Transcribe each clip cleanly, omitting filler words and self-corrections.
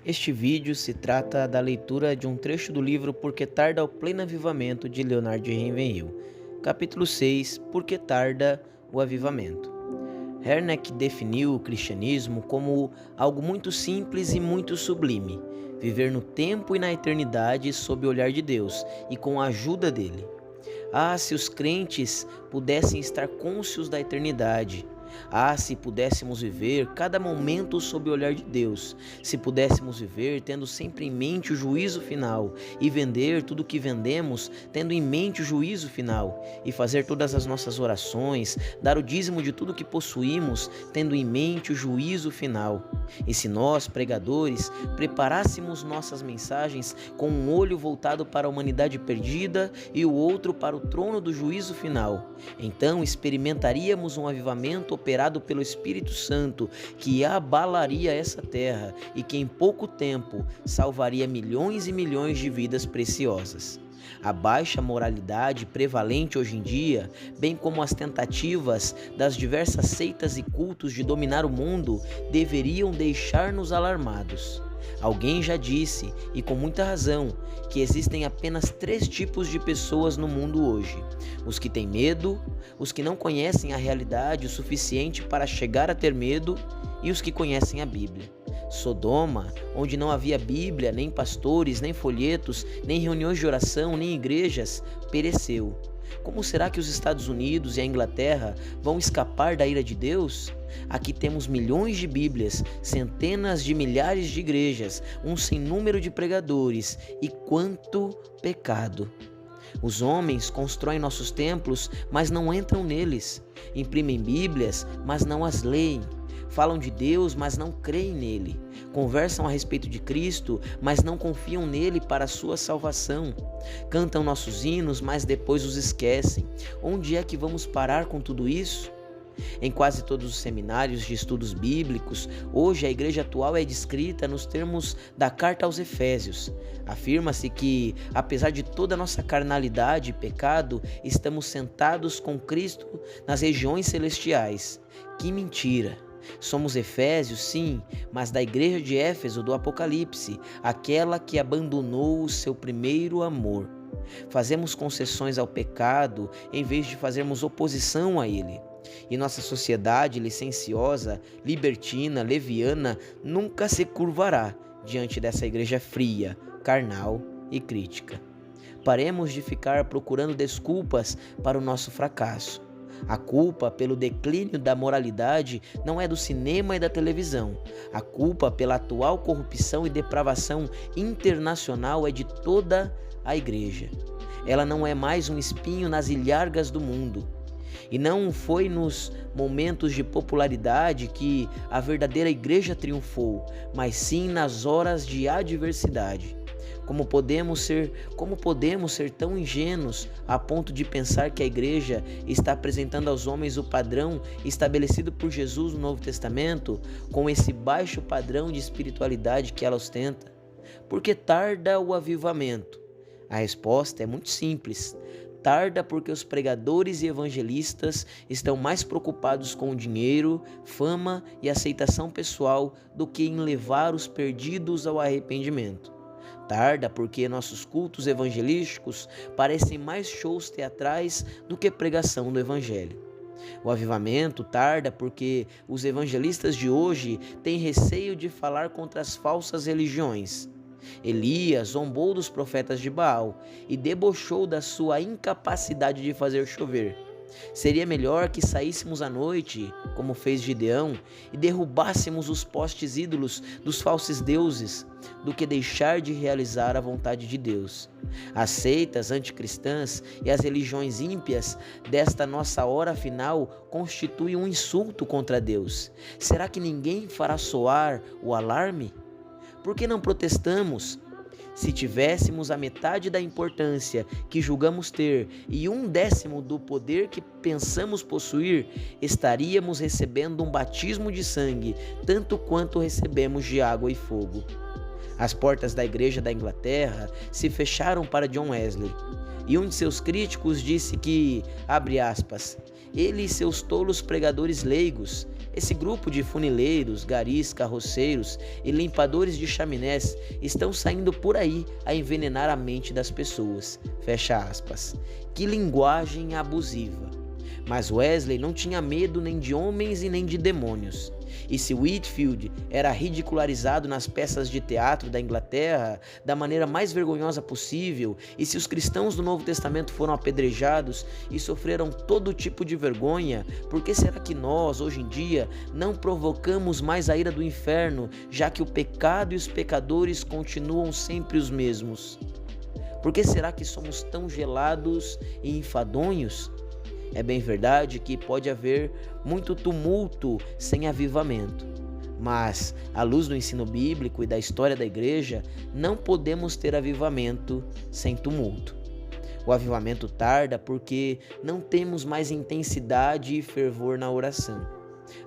Este vídeo se trata da leitura de um trecho do livro Por que Tarda o Pleno Avivamento, de Leonard Ravenhill. Capítulo 6. Por que tarda o avivamento? Herneck definiu o cristianismo como algo muito simples e muito sublime: viver no tempo e na eternidade sob o olhar de Deus e com a ajuda dele. Ah, se os crentes pudessem estar cônscios da eternidade! Ah, se pudéssemos viver cada momento sob o olhar de Deus, se pudéssemos viver tendo sempre em mente o juízo final e vender tudo o que vendemos tendo em mente o juízo final e fazer todas as nossas orações, dar o dízimo de tudo que possuímos tendo em mente o juízo final. E se nós, pregadores, preparássemos nossas mensagens com um olho voltado para a humanidade perdida e o outro para o trono do juízo final, então experimentaríamos um avivamento operado pelo Espírito Santo que abalaria essa terra e que em pouco tempo salvaria milhões e milhões de vidas preciosas. A baixa moralidade prevalente hoje em dia, bem como as tentativas das diversas seitas e cultos de dominar o mundo, deveriam deixar-nos alarmados. Alguém já disse, e com muita razão, que existem apenas 3 tipos de pessoas no mundo hoje: os que têm medo, os que não conhecem a realidade o suficiente para chegar a ter medo e os que conhecem a Bíblia. Sodoma, onde não havia Bíblia, nem pastores, nem folhetos, nem reuniões de oração, nem igrejas, pereceu. Como será que os Estados Unidos e a Inglaterra vão escapar da ira de Deus? Aqui temos milhões de Bíblias, centenas de milhares de igrejas, um sem número de pregadores e quanto pecado! Os homens constroem nossos templos, mas não entram neles. Imprimem Bíblias, mas não as leem. Falam de Deus, mas não creem nele. Conversam a respeito de Cristo, mas não confiam nele para a sua salvação. Cantam nossos hinos, mas depois os esquecem. Onde é que vamos parar com tudo isso? Em quase todos os seminários de estudos bíblicos, hoje a igreja atual é descrita nos termos da carta aos Efésios. Afirma-se que, apesar de toda a nossa carnalidade e pecado, estamos sentados com Cristo nas regiões celestiais. Que mentira! Somos Efésios, sim, mas da igreja de Éfeso do Apocalipse, aquela que abandonou o seu primeiro amor. Fazemos concessões ao pecado em vez de fazermos oposição a ele. E nossa sociedade licenciosa, libertina, leviana nunca se curvará diante dessa igreja fria, carnal e crítica. Paremos de ficar procurando desculpas para o nosso fracasso. A culpa pelo declínio da moralidade não é do cinema e da televisão. A culpa pela atual corrupção e depravação internacional é de toda a igreja. Ela não é mais um espinho nas ilhargas do mundo. E não foi nos momentos de popularidade que a verdadeira igreja triunfou, mas sim nas horas de adversidade. Como podemos ser tão ingênuos a ponto de pensar que a igreja está apresentando aos homens o padrão estabelecido por Jesus no Novo Testamento, com esse baixo padrão de espiritualidade que ela ostenta? Por que tarda o avivamento? A resposta é muito simples. Tarda porque os pregadores e evangelistas estão mais preocupados com o dinheiro, fama e aceitação pessoal do que em levar os perdidos ao arrependimento. Tarda porque nossos cultos evangelísticos parecem mais shows teatrais do que pregação do evangelho. O avivamento tarda porque os evangelistas de hoje têm receio de falar contra as falsas religiões. Elias zombou dos profetas de Baal e debochou da sua incapacidade de fazer chover. Seria melhor que saíssemos à noite, como fez Gideão, e derrubássemos os postes ídolos dos falsos deuses, do que deixar de realizar a vontade de Deus. As seitas anticristãs e as religiões ímpias desta nossa hora final constituem um insulto contra Deus. Será que ninguém fará soar o alarme? Por que não protestamos? Se tivéssemos a metade da importância que julgamos ter e 1/10 do poder que pensamos possuir, estaríamos recebendo um batismo de sangue, tanto quanto recebemos de água e fogo. As portas da igreja da Inglaterra se fecharam para John Wesley, e um de seus críticos disse que, abre aspas, ele e seus tolos pregadores leigos Esse grupo de funileiros, garis, carroceiros e limpadores de chaminés estão saindo por aí a envenenar a mente das pessoas. Fecha aspas. Que linguagem abusiva. Mas Wesley não tinha medo nem de homens e nem de demônios. E se Whitefield era ridicularizado nas peças de teatro da Inglaterra da maneira mais vergonhosa possível, e se os cristãos do Novo Testamento foram apedrejados e sofreram todo tipo de vergonha, por que será que nós, hoje em dia, não provocamos mais a ira do inferno, já que o pecado e os pecadores continuam sempre os mesmos? Por que será que somos tão gelados e enfadonhos? É bem verdade que pode haver muito tumulto sem avivamento, mas, à luz do ensino bíblico e da história da igreja, não podemos ter avivamento sem tumulto. O avivamento tarda porque não temos mais intensidade e fervor na oração.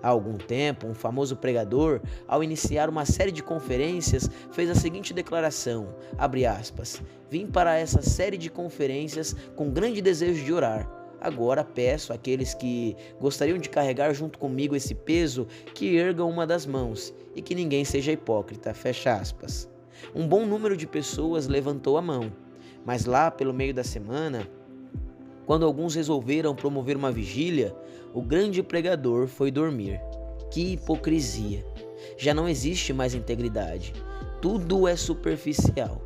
Há algum tempo, um famoso pregador, ao iniciar uma série de conferências, fez a seguinte declaração, abre aspas, vim para essa série de conferências com grande desejo de orar. Agora peço àqueles que gostariam de carregar junto comigo esse peso que ergam uma das mãos e que ninguém seja hipócrita, fecha aspas. Um bom número de pessoas levantou a mão, mas lá pelo meio da semana, quando alguns resolveram promover uma vigília, o grande pregador foi dormir. Que hipocrisia! Já não existe mais integridade. Tudo é superficial.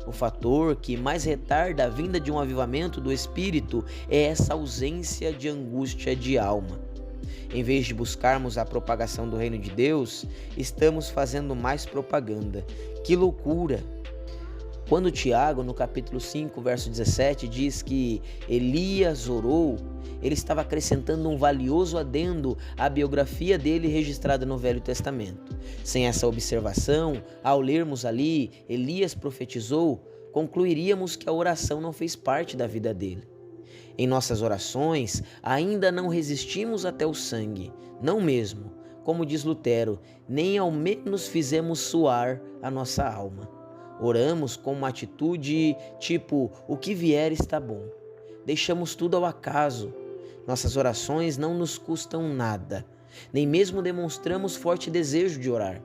O fator que mais retarda a vinda de um avivamento do espírito é essa ausência de angústia de alma. Em vez de buscarmos a propagação do reino de Deus, estamos fazendo mais propaganda. Que loucura! Quando Tiago, no capítulo 5, verso 17, diz que Elias orou, ele estava acrescentando um valioso adendo à biografia dele registrada no Velho Testamento. Sem essa observação, ao lermos ali, Elias profetizou, concluiríamos que a oração não fez parte da vida dele. Em nossas orações, ainda não resistimos até o sangue, não mesmo, como diz Lutero, nem ao menos fizemos suar a nossa alma. Oramos com uma atitude tipo, o que vier está bom. Deixamos tudo ao acaso. Nossas orações não nos custam nada, nem mesmo demonstramos forte desejo de orar.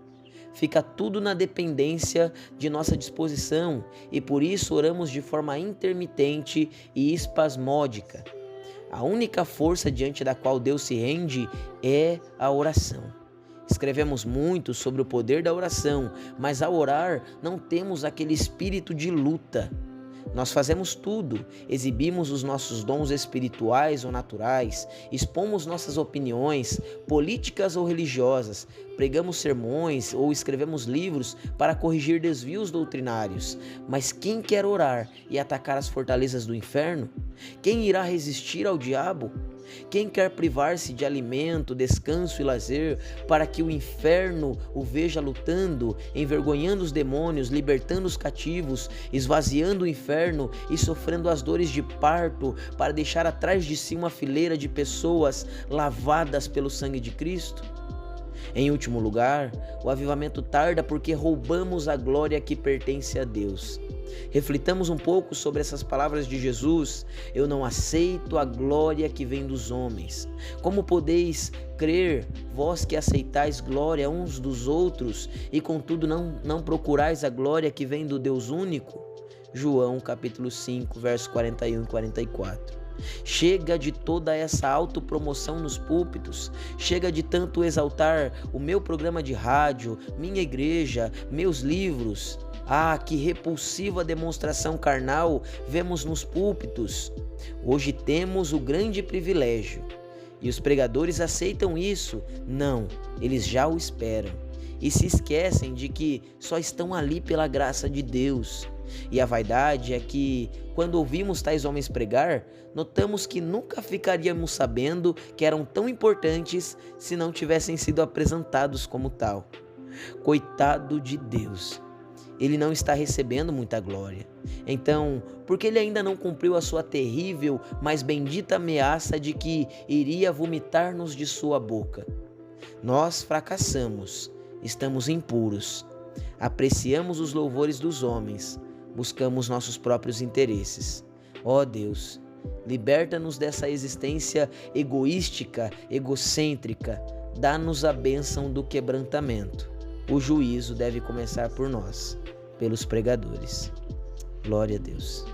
Fica tudo na dependência de nossa disposição e por isso oramos de forma intermitente e espasmódica. A única força diante da qual Deus se rende é a oração. Escrevemos muito sobre o poder da oração, mas ao orar não temos aquele espírito de luta. Nós fazemos tudo, exibimos os nossos dons espirituais ou naturais, expomos nossas opiniões, políticas ou religiosas, pregamos sermões ou escrevemos livros para corrigir desvios doutrinários. Mas quem quer orar e atacar as fortalezas do inferno? Quem irá resistir ao diabo? Quem quer privar-se de alimento, descanso e lazer para que o inferno o veja lutando, envergonhando os demônios, libertando os cativos, esvaziando o inferno e sofrendo as dores de parto para deixar atrás de si uma fileira de pessoas lavadas pelo sangue de Cristo? Em último lugar, o avivamento tarda porque roubamos a glória que pertence a Deus. Reflitamos um pouco sobre essas palavras de Jesus. Eu não aceito a glória que vem dos homens. Como podeis crer, vós que aceitais glória uns dos outros e contudo não procurais a glória que vem do Deus único? João capítulo 5, versos 41 e 44. Chega de toda essa autopromoção nos púlpitos, chega de tanto exaltar o meu programa de rádio, minha igreja, meus livros. Ah, que repulsiva demonstração carnal vemos nos púlpitos. Hoje temos o grande privilégio. E os pregadores aceitam isso? Não, eles já o esperam. E se esquecem de que só estão ali pela graça de Deus. E a vaidade é que, quando ouvimos tais homens pregar, notamos que nunca ficaríamos sabendo que eram tão importantes se não tivessem sido apresentados como tal. Coitado de Deus! Ele não está recebendo muita glória. Então, por que ele ainda não cumpriu a sua terrível, mas bendita ameaça de que iria vomitar-nos de sua boca? Nós fracassamos, estamos impuros, apreciamos os louvores dos homens, buscamos nossos próprios interesses. Ó Deus, liberta-nos dessa existência egoística, egocêntrica. dá-nos a bênção do quebrantamento. O juízo deve começar por nós, pelos pregadores. Glória a Deus.